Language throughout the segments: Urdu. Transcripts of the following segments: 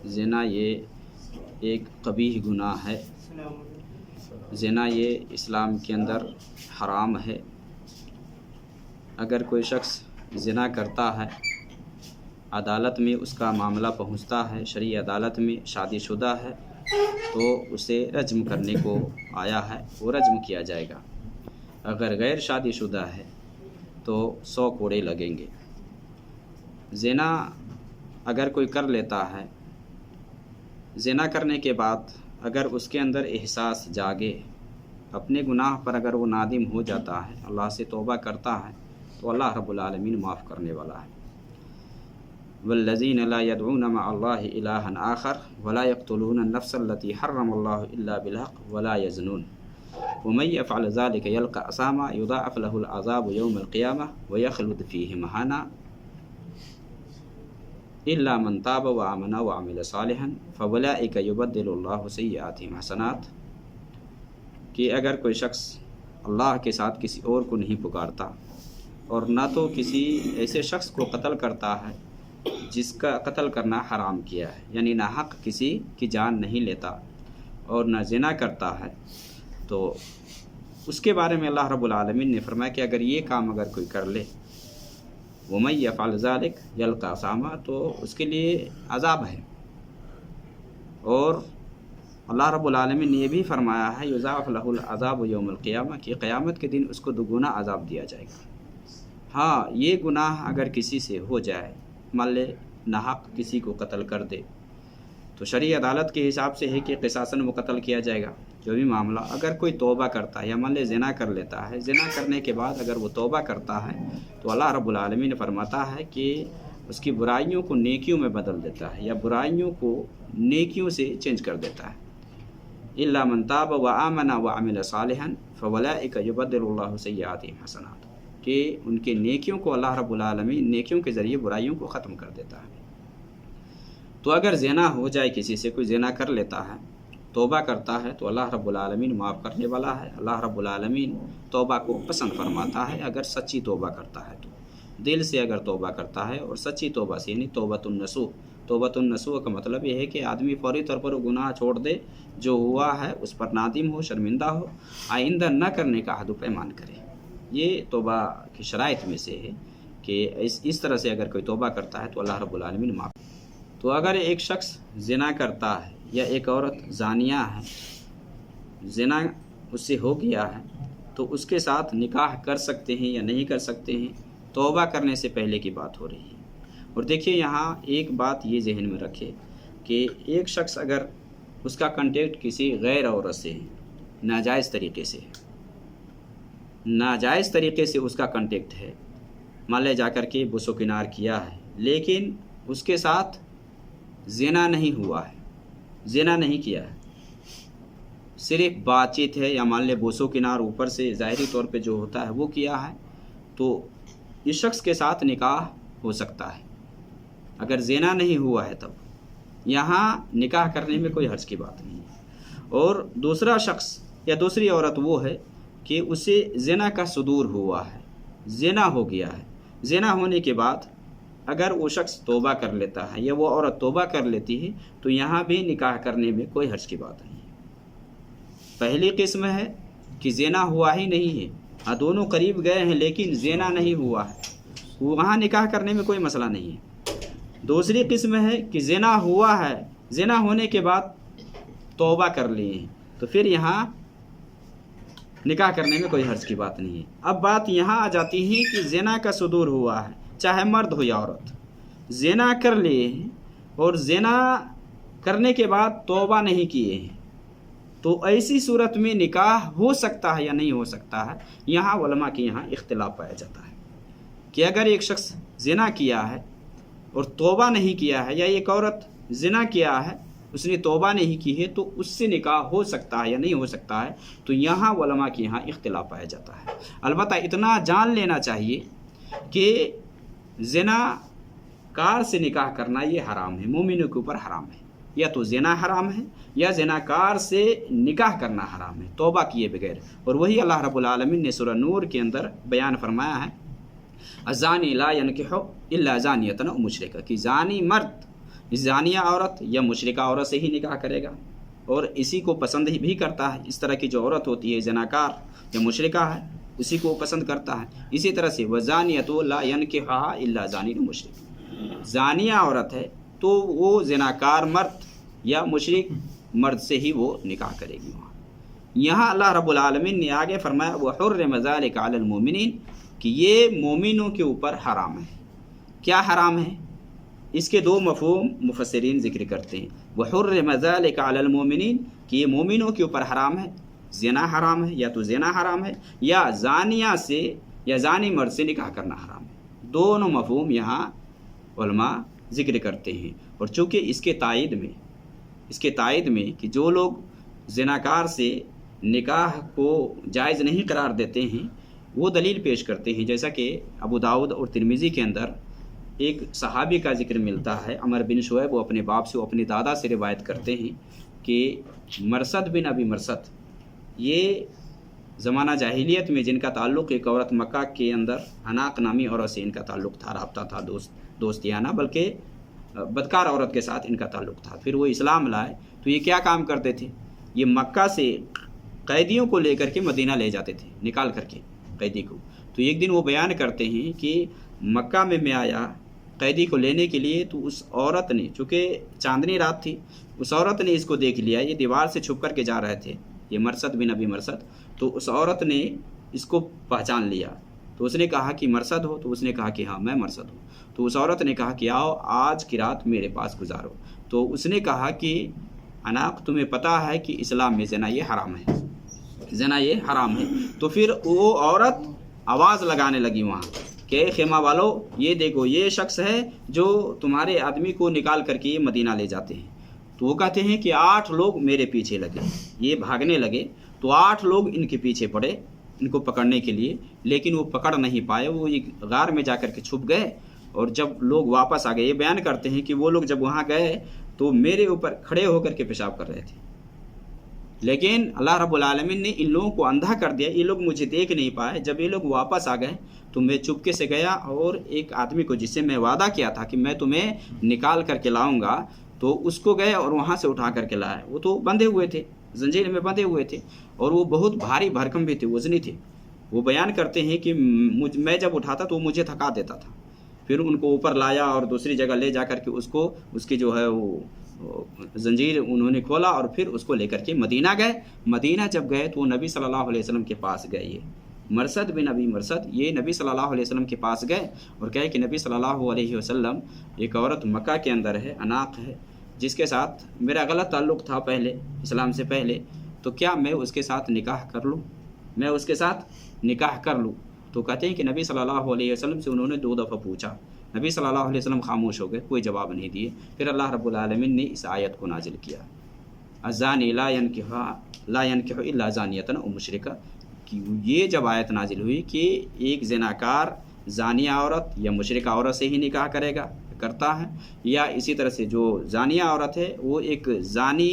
زنا یہ ایک قبیح گناہ ہے۔ زنا یہ اسلام کے اندر حرام ہے۔ اگر کوئی شخص زنا کرتا ہے، عدالت میں اس کا معاملہ پہنچتا ہے، شرعی عدالت میں شادی شدہ ہے، تو اسے رجم کرنے کو آیا ہے، وہ رجم کیا جائے گا۔ اگر غیر شادی شدہ ہے تو 100 کوڑے لگیں گے۔ زنا اگر کوئی کر لیتا ہے، زنا کرنے کے بعد اگر اس کے اندر احساس جاگے، اپنے گناہ پر اگر وہ نادم ہو جاتا ہے، اللہ سے توبہ کرتا ہے، تو اللہ رب العالمین معاف کرنے والا ہے۔ والذین لا يدعون مع اللہ الہا آخر ولا يقتلون النفس التي حرم اللہ الا بالحق ولا يزنون ومن يفعل ذلك يلقى أثاما يضاعف له العذاب يوم القيامة ويخلد فيه مهانا إلا من تاب وآمن وعمل صالحا فأولئك يبدل الله سيئاتهم حسنات، کہ اگر کوئی شخص اللہ کے ساتھ کسی اور کو نہیں پکارتا اور نہ تو کسی ایسے شخص کو قتل کرتا ہے جس کا قتل کرنا حرام کیا ہے، یعنی نہ حق کسی کی جان نہیں لیتا، اور نہ زنا کرتا ہے، تو اس کے بارے میں اللہ رب العالمین نے فرمایا کہ اگر یہ کام اگر کوئی کر لے، وَمَن يَفْعَلْ ذَلِكَ يَلْقَى أَثَامًا، تو اس کے لیے عذاب ہے۔ اور اللہ رب العالمین نے یہ بھی فرمایا ہے یضاعف لہ العذاب یوم القیامہ، کہ قیامت کے دن اس کو دوگنا عذاب دیا جائے گا۔ ہاں، یہ گناہ اگر کسی سے ہو جائے، مان لے ناحق کسی کو قتل کر دے، تو شرعی عدالت کے حساب سے ہے کہ قصاصاً وہ قتل کیا جائے گا۔ جو بھی معاملہ اگر کوئی توبہ کرتا ہے یا مان لے زنا کر لیتا ہے، زنا کرنے کے بعد اگر وہ توبہ کرتا ہے تو اللہ رب العالمین فرماتا ہے کہ اس کی برائیوں کو نیکیوں میں بدل دیتا ہے، یا برائیوں کو نیکیوں سے چینج کر دیتا ہے۔ الا من تاب وآمن وعمل صالحا فاولئک یبدل اللہ سیئاتہم حسنات، کہ ان کے نیکیوں کو اللہ رب العالمین نیکیوں کے ذریعے برائیوں کو ختم کر دیتا ہے۔ تو اگر زنا ہو جائے، کسی سے کوئی زنا کر لیتا ہے، توبہ کرتا ہے، تو اللہ رب العالمین معاف کرنے والا ہے۔ اللہ رب العالمین توبہ کو پسند فرماتا ہے اگر سچی توبہ کرتا ہے، تو دل سے اگر توبہ کرتا ہے، اور سچی توبہ سے یعنی توبۃ النصوح۔ توبۃ النصوح کا مطلب یہ ہے کہ آدمی فوری طور پر گناہ چھوڑ دے، جو ہوا ہے اس پر نادم ہو، شرمندہ ہو، آئندہ نہ کرنے کا عہد و پیمان کرے۔ یہ توبہ کی شرائط میں سے ہے کہ اس طرح سے اگر کوئی توبہ کرتا ہے تو اللہ رب العالمین معاف۔ تو اگر ایک شخص زنا کرتا ہے یا ایک عورت زانیہ ہے، زنا اس سے ہو گیا ہے، تو اس کے ساتھ نکاح کر سکتے ہیں یا نہیں کر سکتے ہیں، توبہ کرنے سے پہلے کی بات ہو رہی ہے۔ اور دیکھیے یہاں ایک بات یہ ذہن میں رکھے کہ ایک شخص اگر اس کا کنٹیکٹ کسی غیر عورت سے ہے، ناجائز طریقے سے ہے، ناجائز طریقے سے اس کا کنٹیکٹ ہے، مان لے جا کر کے بوس و کنار کیا ہے، لیکن اس کے ساتھ زنا نہیں ہوا ہے، زنا نہیں کیا ہے، صرف بات چیت ہے، یا مان لے بوس و کنار اوپر سے ظاہری طور پہ جو ہوتا ہے وہ کیا ہے، تو اس شخص کے ساتھ نکاح ہو سکتا ہے اگر زنا نہیں ہوا ہے۔ تب یہاں نکاح کرنے میں کوئی حرج کی بات نہیں ہے۔ اور دوسرا شخص یا دوسری عورت وہ ہے کہ اسے زنا کا صدور ہوا ہے، زنا ہو گیا ہے، زنا ہونے کے بعد اگر وہ شخص توبہ کر لیتا ہے یا وہ عورت توبہ کر لیتی ہے، تو یہاں بھی نکاح کرنے میں کوئی حرج کی بات نہیں ہے۔ پہلی قسم ہے کہ زنا ہوا ہی نہیں ہے، ہاں دونوں قریب گئے ہیں لیکن زنا نہیں ہوا ہے، وہاں نکاح کرنے میں کوئی مسئلہ نہیں ہے۔ دوسری قسم ہے کہ زنا ہوا ہے، زنا ہونے کے بعد توبہ کر لیے ہیں، تو پھر یہاں نکاح کرنے میں کوئی حرج کی بات نہیں ہے۔ اب بات یہاں آ جاتی ہے کہ زنا کا صدور ہوا ہے، چاہے مرد ہو یا عورت، زنا کر لیے ہیں اور زنا کرنے کے بعد توبہ نہیں کیے ہیں، تو ایسی صورت میں نکاح ہو سکتا ہے یا نہیں ہو سکتا ہے، یہاں علماء کے یہاں اختلاف پایا جاتا ہے کہ اگر ایک شخص زنا کیا ہے اور توبہ نہیں کیا ہے، یا ایک عورت زنا کیا ہے اس نے توبہ نہیں کی ہے، تو اس سے نکاح ہو سکتا ہے یا نہیں ہو سکتا ہے، تو یہاں علماء کے یہاں اختلاف پایا جاتا ہے۔ البتہ اتنا جان لینا چاہیے کہ زنا کار سے نکاح کرنا یہ حرام ہے، مومنوں کے اوپر حرام ہے، یا تو زنا حرام ہے یا زنا کار سے نکاح کرنا حرام ہے توبہ کیے بغیر۔ اور وہی اللہ رب العالمین نے سورہ نور کے اندر بیان فرمایا ہے الزانی لا ينکح الا زانیۃ او مشرکہ، کہ زانی مرد زانیہ عورت یا مشرکہ عورت سے ہی نکاح کرے گا، اور اسی کو پسند بھی کرتا ہے۔ اس طرح کی جو عورت ہوتی ہے زناکار یا مشرکہ ہے، اسی کو پسند کرتا ہے۔ اسی طرح سے وزانیۃ لا ینکحھا الا زانی مشرک، زانیہ عورت ہے تو وہ زناکار مرد یا مشرک مرد سے ہی وہ نکاح کرے گی۔ وہاں یہاں اللہ رب العالمین نے آگے فرمایا وحرم ذلک علی المؤمنین، کہ یہ مومنوں کے اوپر حرام ہے۔ کیا حرام ہے؟ اس کے دو مفہوم مفسرین ذکر کرتے ہیں۔ وحرم ذلک علی المؤمنین، کہ یہ مومنوں کے اوپر حرام ہے، زنا حرام ہے، یا تو زنا حرام ہے، یا زانیہ سے یا زانی مرد سے نکاح کرنا حرام ہے۔ دونوں مفہوم یہاں علماء ذکر کرتے ہیں۔ اور چونکہ اس کے تائید میں کہ جو لوگ زناکار سے نکاح کو جائز نہیں قرار دیتے ہیں، وہ دلیل پیش کرتے ہیں، جیسا کہ ابو داؤد اور ترمذی کے اندر ایک صحابی کا ذکر ملتا ہے، عمر بن شعیب، وہ اپنے باپ سے، وہ اپنے دادا سے روایت کرتے ہیں کہ مرثد بن ابی مرثد، یہ زمانہ جاہلیت میں جن کا تعلق ایک عورت مکہ کے اندر عناق نامی عورت سے ان کا تعلق تھا، رابطہ تھا، دوستیانہ، بلکہ بدکار عورت کے ساتھ ان کا تعلق تھا۔ پھر وہ اسلام لائے تو یہ کیا کام کرتے تھے؟ یہ مکہ سے قیدیوں کو لے کر کے مدینہ لے جاتے تھے، نکال کر کے قیدی کو۔ تو ایک دن وہ بیان کرتے ہیں کہ مکہ میں آیا قیدی کو لینے کے لیے، تو اس عورت نے، چونکہ چاندنی رات تھی، اس عورت نے اس کو دیکھ لیا، یہ دیوار سے چھپ کر کے جا رہے تھے، یہ مرثد بن ابی مرثد، تو اس عورت نے اس کو پہچان لیا۔ تو اس نے کہا کہ مرثد ہو؟ تو اس نے کہا کہ ہاں میں مرثد ہوں۔ تو اس عورت نے کہا کہ آؤ آج کی رات میرے پاس گزارو۔ تو اس نے کہا کہ عناق، تمہیں پتہ ہے کہ اسلام میں زنا یہ حرام ہے، زنا یہ حرام ہے۔ تو پھر وہ عورت آواز لگانے لگی وہاں کہ خیمہ والو، یہ دیکھو یہ شخص ہے جو تمہارے آدمی کو نکال کر کے یہ مدینہ لے جاتے ہیں۔ تو وہ کہتے ہیں کہ 8 لوگ میرے پیچھے لگے، یہ بھاگنے لگے، تو 8 لوگ ان کے پیچھے پڑے ان کو پکڑنے کے لیے، لیکن وہ پکڑ نہیں پائے، وہ ایک غار میں جا کر کے چھپ گئے۔ اور جب لوگ واپس آ گئے، یہ بیان کرتے ہیں کہ وہ لوگ جب وہاں گئے تو میرے اوپر کھڑے ہو کر کے پیشاب کر رہے تھے، لیکن اللہ رب العالمین نے ان لوگوں کو اندھا کر دیا، یہ لوگ مجھے دیکھ نہیں پائے۔ جب یہ لوگ واپس آ گئے تو میں چپکے سے گیا اور ایک آدمی کو جس سے میں وعدہ کیا تھا کہ میں تمہیں نکال کر کے لاؤں گا، تو اس کو گئے اور وہاں سے اٹھا کر کے لائے۔ وہ تو بندھے ہوئے تھے، زنجیر میں بندھے ہوئے تھے، اور وہ بہت بھاری بھرکم بھی تھے، وزنی تھے۔ وہ بیان کرتے ہیں کہ میں جب اٹھاتا تو وہ مجھے تھکا دیتا تھا۔ پھر ان کو اوپر لایا اور دوسری جگہ لے جا کر کے اس کی جو ہے وہ زنجیر انہوں نے کھولا، اور پھر اس کو لے کر کے مدینہ گئے۔ مدینہ جب گئے تو وہ نبی صلی اللہ علیہ وسلم کے پاس گئے، یہ مرثد بن ابی مرثد، یہ نبی صلی اللہ علیہ وسلم کے پاس گئے اور کہے کہ نبی صلی اللہ علیہ وسلم، ایک عورت مکہ کے اندر ہے، عناق ہے، جس کے ساتھ میرا غلط تعلق تھا پہلے، اسلام سے پہلے، تو کیا میں اس کے ساتھ نکاح کر لوں؟ میں اس کے ساتھ نکاح کر لوں؟ تو کہتے ہیں کہ نبی صلی اللہ علیہ وسلم سے انہوں نے 2 دفعہ پوچھا، نبی صلی اللہ علیہ وسلم خاموش ہو گئے، کوئی جواب نہیں دیے۔ پھر اللہ رب العالمین نے اس آیت کو نازل کیا، الزانی لا ينکح الا زانیۃ او مشرکہ، کہ یہ جب آیت نازل ہوئی کہ ایک زناکار زانیہ عورت یا مشرکہ عورت سے ہی نکاح کرتا ہے، یا اسی طرح سے جو زانیہ عورت ہے وہ ایک زانی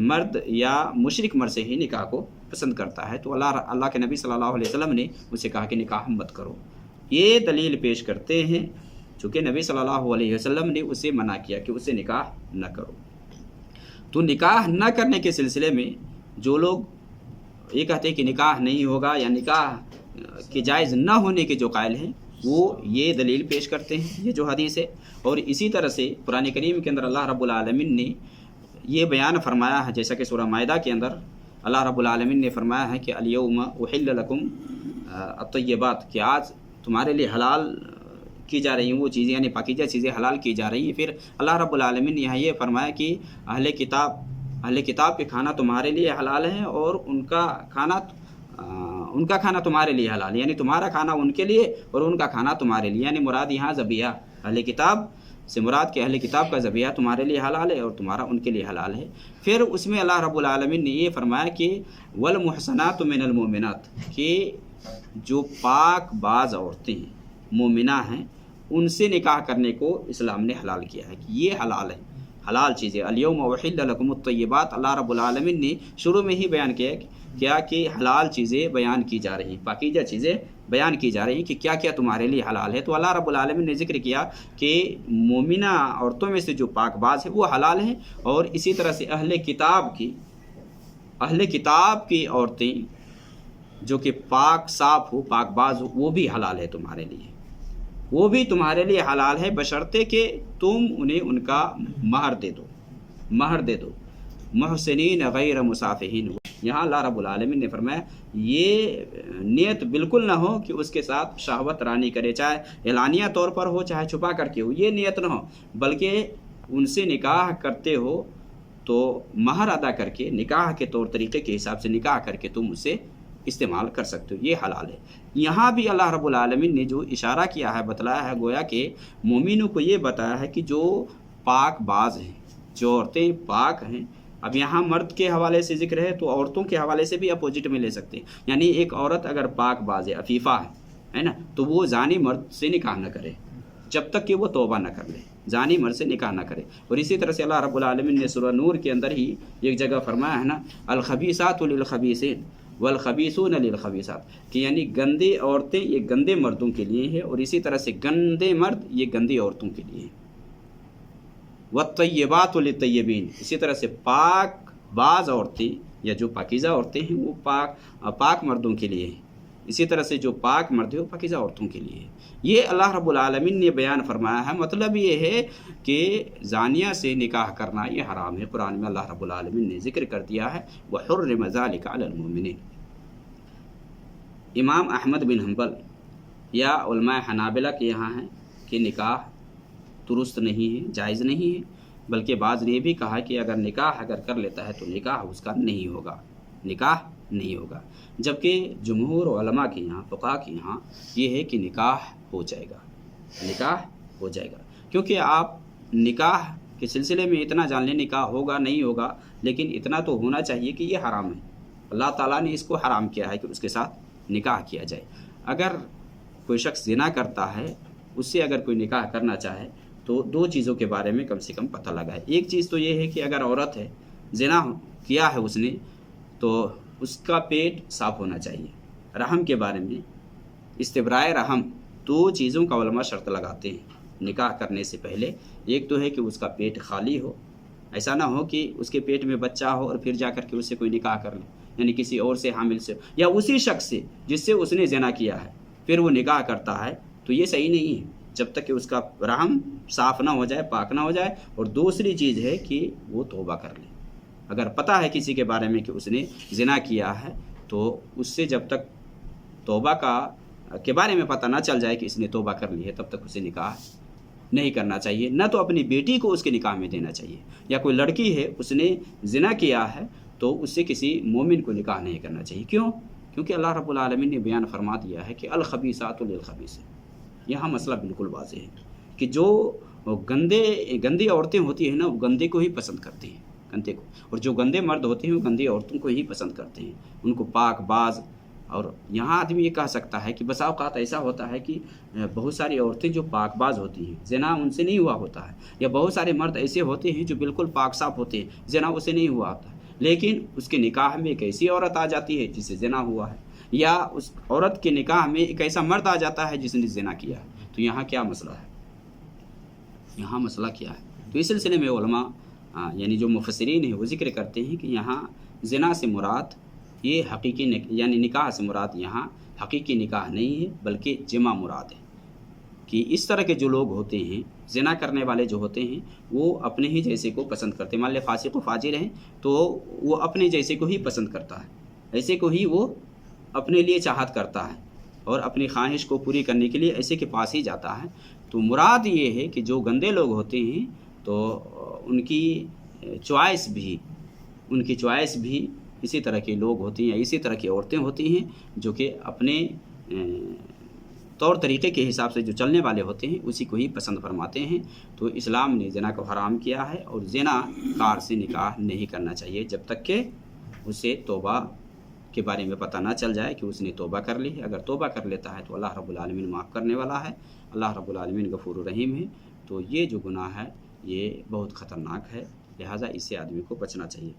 مرد یا مشرک مرد سے ہی نکاح کو پسند کرتا ہے، تو اللہ کے نبی صلی اللہ علیہ وسلم نے اسے کہا کہ نکاح مت کرو۔ یہ دلیل پیش کرتے ہیں چونکہ نبی صلی اللہ علیہ وسلم نے اسے منع کیا کہ اسے نکاح نہ کرو۔ تو نکاح نہ کرنے کے سلسلے میں جو لوگ یہ کہتے ہیں کہ نکاح نہیں ہوگا یا نکاح کے جائز نہ ہونے کے جو قائل ہیں، وہ یہ دلیل پیش کرتے ہیں، یہ جو حدیث ہے۔ اور اسی طرح سے قرآن کریم کے اندر اللہ رب العالمین نے یہ بیان فرمایا ہے، جیسا کہ سورہ مائدہ کے اندر اللہ رب العالمین نے فرمایا ہے کہ الیوم احل لکم الطیبات، کہ آج تمہارے لیے حلال کی جا رہی ہیں وہ چیزیں، یعنی پاکیزہ چیزیں حلال کی جا رہی ہیں۔ پھر اللہ رب العالمین نے یہاں یہ فرمایا کہ اہل کتاب کے کھانا تمہارے لیے حلال ہے، اور ان کا کھانا تمہارے لیے حلال ہے، یعنی تمہارا کھانا ان کے لیے اور ان کا کھانا تمہارے لیے، یعنی مراد یہاں ذبیحہ، اہل کتاب سے مراد کہ اہل کتاب کا ذبیحہ تمہارے لیے حلال ہے اور تمہارا ان کے لیے حلال ہے۔ پھر اس میں اللہ رب العالمین نے یہ فرمایا کہ والمحصنات من المؤمنات، کہ جو پاک باز عورتیں ہیں، مومنہ ہیں، ان سے نکاح کرنے کو اسلام نے حلال کیا ہے، کہ یہ حلال ہے، حلال چیزیں۔ الیوم احل لکم الطیبات، اللہ رب العالمین نے شروع میں ہی بیان کیا کیا کہ حلال چیزیں بیان کی جا رہی ہیں، پاکیزہ چیزیں بیان کی جا رہی ہیں کہ کیا کیا تمہارے لیے حلال ہے۔ تو اللہ رب العالمین نے ذکر کیا کہ مومنہ عورتوں میں سے جو پاک باز ہے وہ حلال ہیں، اور اسی طرح سے اہل کتاب کی عورتیں جو کہ پاک صاف ہو، پاک باز ہو، وہ بھی حلال ہے تمہارے لیے، وہ بھی تمہارے لیے حلال ہے، بشرطے کہ تم انہیں ان کا مہر دے دو، محسنین غیر مسافحین۔ یہاں اللہ رب العالمین نے فرمایا یہ نیت بالکل نہ ہو کہ اس کے ساتھ شہوت رانی کرے، چاہے اعلانیہ طور پر ہو چاہے چھپا کر کے ہو، یہ نیت نہ ہو، بلکہ ان سے نکاح کرتے ہو تو مہر ادا کر کے نکاح کے طور طریقے کے حساب سے نکاح کر کے تم اسے استعمال کر سکتے ہو، یہ حلال ہے۔ یہاں بھی اللہ رب العالمین نے جو اشارہ کیا ہے، بتلایا ہے، گویا کہ مومنوں کو یہ بتایا ہے کہ جو پاک باز ہیں، جو عورتیں پاک ہیں۔ اب یہاں مرد کے حوالے سے ذکر ہے تو عورتوں کے حوالے سے بھی اپوزٹ میں لے سکتے ہیں، یعنی ایک عورت اگر پاک باز ہے، عفیفہ ہے نا، تو وہ زانی مرد سے نکاح نہ کرے جب تک کہ وہ توبہ نہ کر لے، زانی مرد سے نکاح نہ کرے۔ اور اسی طرح سے اللہ رب العالمین نے سورہ نور کے اندر ہی ایک جگہ فرمایا ہے نا، الخبیثات للخبیثین والخبیثون للخبیثات، کہ یعنی گندی عورتیں یہ گندے مردوں کے لیے ہیں، اور اسی طرح سے گندے مرد یہ گندی عورتوں کے لیے ہیں۔ والطیبات للطیبین، اسی طرح سے پاک باز عورتیں یا جو پاکیزہ عورتیں ہیں وہ پاک مردوں کے لیے ہیں، اسی طرح سے جو پاک مرد ہے وہ پاکیزہ عورتوں کے لیے ہے۔ یہ اللہ رب العالمین نے بیان فرمایا ہے۔ مطلب یہ ہے کہ زانیہ سے نکاح کرنا یہ حرام ہے، قرآن میں اللہ رب العالمین نے ذکر کر دیا ہے، وحرم ذلک علی المؤمنین۔ امام احمد بن حنبل یا علماء حنابلہ کے یہاں ہے کہ نکاح درست نہیں ہے، جائز نہیں ہے، بلکہ بعض نے یہ بھی کہا کہ اگر نکاح کر لیتا ہے تو نکاح اس کا نہیں ہوگا، جبکہ جمہور علماء کے یہاں، فقہاء کے یہاں یہ ہے کہ نکاح ہو جائے گا، کیونکہ آپ نکاح کے سلسلے میں اتنا جان لیں نکاح ہوگا نہیں ہوگا، لیکن اتنا تو ہونا چاہیے کہ یہ حرام ہے، اللہ تعالیٰ نے اس کو حرام کیا ہے کہ اس کے ساتھ نکاح کیا جائے۔ اگر کوئی شخص زنا کرتا ہے، اس سے اگر کوئی نکاح کرنا چاہے تو دو چیزوں کے بارے میں کم سے کم پتہ لگائے۔ ایک چیز تو یہ ہے کہ اگر عورت ہے، زنا کیا ہے اس نے، تو اس کا پیٹ صاف ہونا چاہیے۔ رحم کے بارے میں استبراء رحم، دو چیزوں کا علماء شرط لگاتے ہیں نکاح کرنے سے پہلے۔ ایک تو ہے کہ اس کا پیٹ خالی ہو، ایسا نہ ہو کہ اس کے پیٹ میں بچہ ہو اور پھر جا کر کے اس سے کوئی نکاح کر لے، یعنی کسی اور سے حامل سے، یا اسی شخص سے جس سے اس نے زنا کیا ہے پھر وہ نکاح کرتا ہے، تو یہ صحیح نہیں ہے جب تک کہ اس کا رحم صاف نہ ہو جائے، پاک نہ ہو جائے۔ اور دوسری چیز ہے کہ وہ توبہ کر لے۔ اگر پتہ ہے کسی کے بارے میں کہ اس نے زنا کیا ہے، تو اس سے جب تک توبہ کے بارے میں پتہ نہ چل جائے کہ اس نے توبہ کر لی ہے، تب تک اسے نکاح نہیں کرنا چاہیے۔ نہ تو اپنی بیٹی کو اس کے نکاح میں دینا چاہیے، یا کوئی لڑکی ہے اس نے زنا کیا ہے تو اس سے کسی مومن کو نکاح نہیں کرنا چاہیے۔ کیوں؟ کیونکہ اللہ رب العالمین نے بیان فرما دیا ہے کہ الخبیثات للخبیثین۔ یہاں مسئلہ بالکل واضح ہے کہ جو گندی عورتیں ہوتی ہیں نا، وہ گندے کو ہی پسند کرتی ہیں، گندے کو، اور جو گندے مرد ہوتے ہیں وہ گندی عورتوں کو ہی پسند کرتے ہیں، ان کو پاک باز۔ اور یہاں آدمی یہ کہہ سکتا ہے کہ بسا اوقات ایسا ہوتا ہے کہ بہت ساری عورتیں جو پاک باز ہوتی ہیں، زنا ان سے نہیں ہوا ہوتا ہے، یا بہت سارے مرد ایسے ہوتے ہیں جو بالکل پاک صاف ہوتے ہیں، زنا اسے نہیں ہوا ہوتا ہے، لیکن اس کے نکاح میں ایک ایسی عورت آ جاتی ہے جس سے زنا ہوا ہے، یا اس عورت کے نکاح میں ایک ایسا مرد آ جاتا ہے جس نے زنا کیا ہے۔ تو یہاں کیا مسئلہ ہے؟ یہاں مسئلہ کیا ہے؟ تو اس سلسلے میں علماء یعنی جو مفسرین ہیں وہ ذکر کرتے ہیں کہ یہاں زنا سے مراد یہ حقیقی یعنی نکاح سے مراد یہاں حقیقی نکاح نہیں ہے، بلکہ جمع مراد ہے۔ کہ اس طرح کے جو لوگ ہوتے ہیں، زنا کرنے والے جو ہوتے ہیں، وہ اپنے ہی جیسے کو پسند کرتے ہیں۔ مان لے فاسق و فاجر ہیں تو وہ اپنے جیسے کو ہی پسند کرتا ہے، ایسے کو ہی وہ اپنے لیے چاہت کرتا ہے، اور اپنی خواہش کو پوری کرنے کے لیے ایسے کے پاس ہی جاتا ہے۔ تو مراد یہ ہے کہ جو گندے لوگ ہوتے ہیں تو ان کی چوائس بھی اسی طرح کے لوگ ہوتے ہیں، یا اسی طرح کی عورتیں ہوتی ہیں جو کہ اپنے طور طریقے کے حساب سے جو چلنے والے ہوتے ہیں اسی کو ہی پسند فرماتے ہیں۔ تو اسلام نے زنا کو حرام کیا ہے، اور زنا کار سے نکاح نہیں کرنا چاہیے جب تک کہ اسے توبہ کے بارے میں پتہ نہ چل جائے کہ اس نے توبہ کر لی ہے۔ اگر توبہ کر لیتا ہے تو اللہ رب العالمین معاف کرنے والا ہے، اللہ رب العالمین غفور الرحیم ہے۔ تو یہ جو گناہ ہے یہ بہت خطرناک ہے، لہٰذا اس سے آدمی کو بچنا چاہیے۔